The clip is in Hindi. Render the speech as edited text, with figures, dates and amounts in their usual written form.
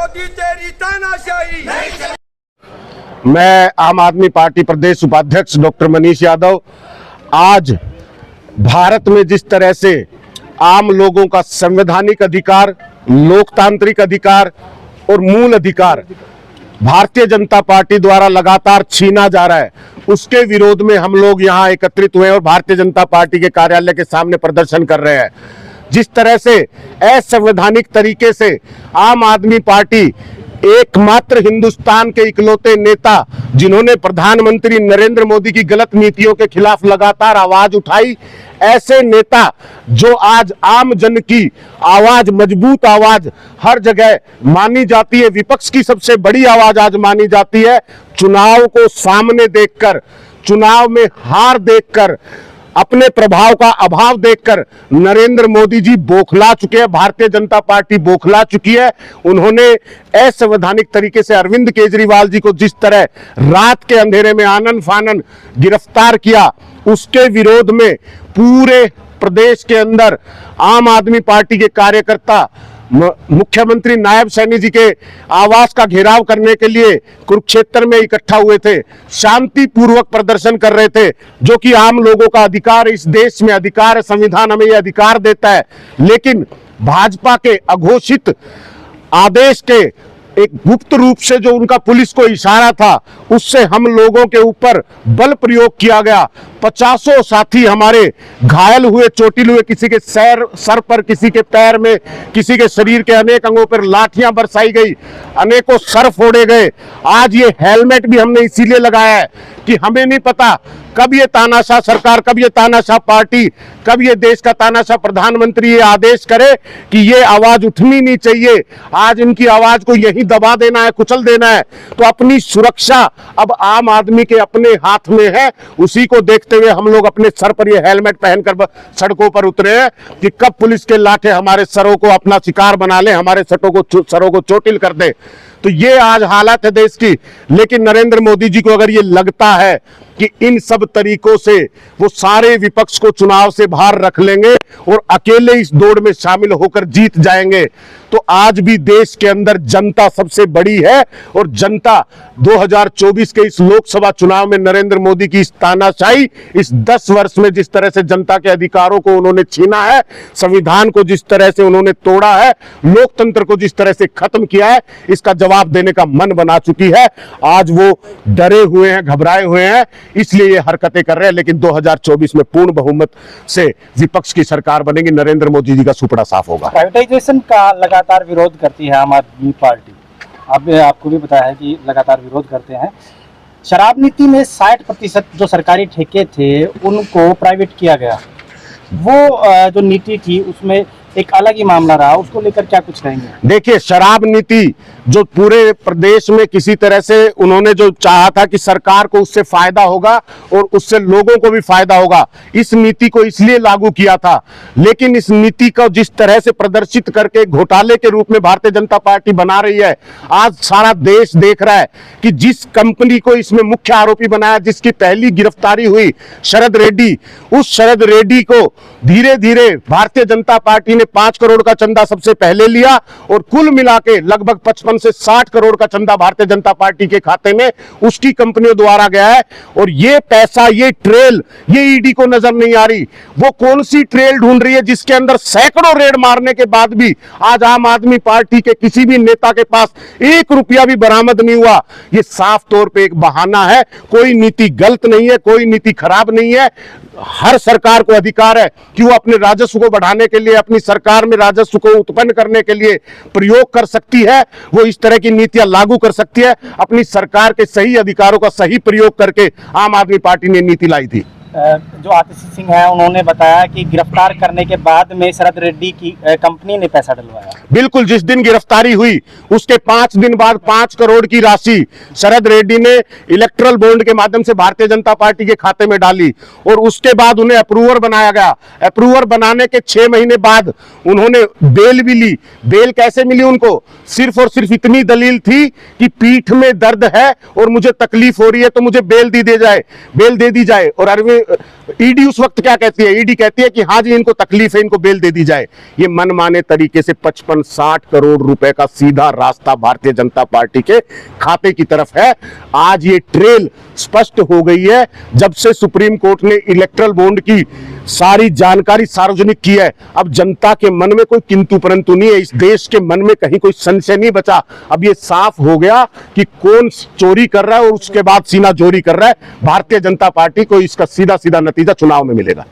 मोदी तेरी तानाशाही। मैं आम आदमी पार्टी प्रदेश उपाध्यक्ष डॉक्टर मनीष यादव आज भारत में जिस तरह से आम लोगों का संवैधानिक अधिकार, लोकतांत्रिक अधिकार और मूल अधिकार भारतीय जनता पार्टी द्वारा लगातार छीना जा रहा है, उसके विरोध में हम लोग यहाँ एकत्रित हुए और भारतीय जनता पार्टी के कार्यालय के सामने प्रदर्शन कर रहे हैं। जिस तरह से असंवैधानिक तरीके से आम आदमी पार्टी एकमात्र हिंदुस्तान के इकलौते नेता जिन्होंने प्रधानमंत्री नरेंद्र मोदी की गलत नीतियों के खिलाफ लगातार आवाज उठाई, ऐसे नेता जो आज आम जन की आवाज, मजबूत आवाज हर जगह मानी जाती है, विपक्ष की सबसे बड़ी आवाज आज मानी जाती है, चुनाव को सामने देखकर, चुनाव में हार देखकर, अपने प्रभाव का अभाव देखकर नरेंद्र मोदी जी बौखला चुके हैं, भारतीय जनता पार्टी बौखला चुकी है। उन्होंने असंवैधानिक तरीके से अरविंद केजरीवाल जी को जिस तरह रात के अंधेरे में आनन फानन गिरफ्तार किया, उसके विरोध में पूरे प्रदेश के अंदर आम आदमी पार्टी के कार्यकर्ता मुख्यमंत्री नायब सैनी जी के आवास का घेराव करने के लिए कुरुक्षेत्र में इकट्ठा हुए थे, शांतिपूर्वक प्रदर्शन कर रहे थे, जो कि आम लोगों का अधिकार, इस देश में अधिकार है, संविधान हमें यह अधिकार देता है। लेकिन भाजपा के अघोषित आदेश के एक गुप्त रूप से जो उनका पुलिस को इशारा था, उससे हम लोगों के ऊपर बल प्रयोग किया गया। 50 साथी हमारे घायल हुए, चोटिल हुए, किसी के सर पर, किसी के पैर में, किसी के शरीर के अनेक अंगों पर लाठियां बरसाई गई, अनेकों सर फोड़े गए। आज ये हेलमेट भी हमने इसीलिए लगाया है कि हमें नहीं पता कब ये तानाशाह सरकार, कब ये तानाशाह पार्टी, कब ये देश का तानाशाह प्रधानमंत्री ये आदेश करे कि ये आवाज उठनी नहीं चाहिए, आज इनकी आवाज को यहीं दबा देना है, कुचल देना है। तो अपनी सुरक्षा अब आम आदमी के अपने हाथ में है। उसी को देखते हुए हम लोग अपने सर पर ये हेलमेट पहनकर सड़कों पर उतरे हैं कि कब पुलिस के लाठे हमारे सरों को अपना शिकार बना ले, हमारे सरों को चोटिल कर दे। तो ये आज हालत है देश की। लेकिन नरेंद्र मोदी जी को अगर ये लगता है कि इन सब तरीकों से वो सारे विपक्ष को चुनाव से बाहर रख लेंगे और अकेले इस दौड़ में शामिल होकर जीत जाएंगे, तो आज भी देश के अंदर जनता सबसे बड़ी है। और जनता 2024 के इस लोकसभा चुनाव में नरेंद्र मोदी की इस तानाशाही, इस 10 वर्ष में जिस तरह से जनता के अधिकारों को उन्होंने छीना है, संविधान को जिस तरह से उन्होंने तोड़ा है, लोकतंत्र को जिस तरह से खत्म किया है, इसका जवाब देने का मन बना चुकी है। आज वो डरे हुए हैं, घबराए हुए हैं, इसलिए ये हरकतें कर रहे हैं। लेकिन 2024 में पूर्ण बहुमत से विपक्ष की सरकार बनेगी, नरेंद्र मोदी जी का सुपड़ा साफ होगा। प्राइवेटाइजेशन का लगातार विरोध करती है आम आदमी पार्टी, अब आपको भी पता है कि लगातार विरोध करते हैं। शराब नीति में 60% जो सरकारी ठेके थे उनको प्राइवेट किया गया, वो जो नीति थी उसमें एक अलग ही मामला रहा, उसको लेकर क्या कुछ कहेंगे? देखिए, शराब नीति जो पूरे प्रदेश में किसी तरह से उन्होंने जो चाहा था कि सरकार को उससे फायदा होगा और उससे लोगों को भी फायदा होगा, इस नीति को इसलिए लागू किया था। लेकिन इस नीति को जिस तरह से प्रदर्शित करके घोटाले के रूप में भारतीय जनता पार्टी बना रही है, आज सारा देश देख रहा है कि जिस कंपनी को इसमें मुख्य आरोपी बनाया, जिसकी पहली गिरफ्तारी हुई शरद रेड्डी, उस शरद रेड्डी को धीरे धीरे भारतीय जनता पार्टी ने 5 करोड़ का चंदा सबसे पहले लिया और कुल मिला के लगभग 55 से 60 करोड़ का चंदा भारतीय जनता पार्टी के खाते में उसकी कंपनियों द्वारा गया है। और ये पैसा, ये ट्रेल, ये ईडी को नजर नहीं आ रही। वो कौन सी ट्रेल ढूंढ रही है जिसके अंदर सैकड़ों रेड मारने के बाद भी आज आम आदमी पार्टी के किसी भी नेता के पास 1 रुपया भी बरामद नहीं हुआ। ये साफ तौर पे एक बहाना है। कोई नीति गलत नहीं है, कोई नीति खराब नहीं है। हर सरकार को अधिकार है कि वो अपने राजस्व को बढ़ाने के लिए, अपनी सरकार में राजस्व को उत्पन्न करने के लिए प्रयोग कर सकती है, वो इस तरह की नीतियां लागू कर सकती है। अपनी सरकार के सही अधिकारों का सही प्रयोग करके आम आदमी पार्टी ने नीति लाई थी। जो आतिशी सिंह है उन्होंने बताया कि गिरफ्तार करने के बाद में शरद रेड्डी की कंपनी ने पैसा डलवाया। बिल्कुल, जिस दिन गिरफ्तारी हुई उसके 5 दिन बाद 5 करोड़ की राशि शरद रेड्डी ने इलेक्ट्रल बॉन्ड के माध्यम से भारतीय जनता पार्टी के खाते में डाली और उसके बाद उन्हें अप्रूवर बनाया गया। अप्रूवर बनाने के 6 महीने बाद उन्होंने बेल भी ली। बेल कैसे मिली उनको? सिर्फ और सिर्फ इतनी दलील थी कि पीठ में दर्द है और मुझे तकलीफ हो रही है, तो मुझे बेल दे दी जाए। और ईडी उस वक्त क्या कहती है? ईडी कहती है कि हाँ जी इनको तकलीफ है, इनको बेल दे दी जाए। ये मनमाने तरीके से 55-60 करोड़ रुपए का सीधा रास्ता भारतीय जनता पार्टी के खाते की तरफ है। आज ये ट्रेल स्पष्ट हो गई है जब से सुप्रीम कोर्ट ने इलेक्ट्रल बॉन्ड की सारी जानकारी सार्वजनिक की है। अब जनता के मन में कोई किंतु परंतु नहीं है, इस देश के मन में कहीं कोई संशय नहीं बचा। अब ये साफ हो गया कि कौन चोरी कर रहा है और उसके बाद सीना चोरी कर रहा है। भारतीय जनता पार्टी को इसका सीधा सीधा नतीजा चुनाव में मिलेगा।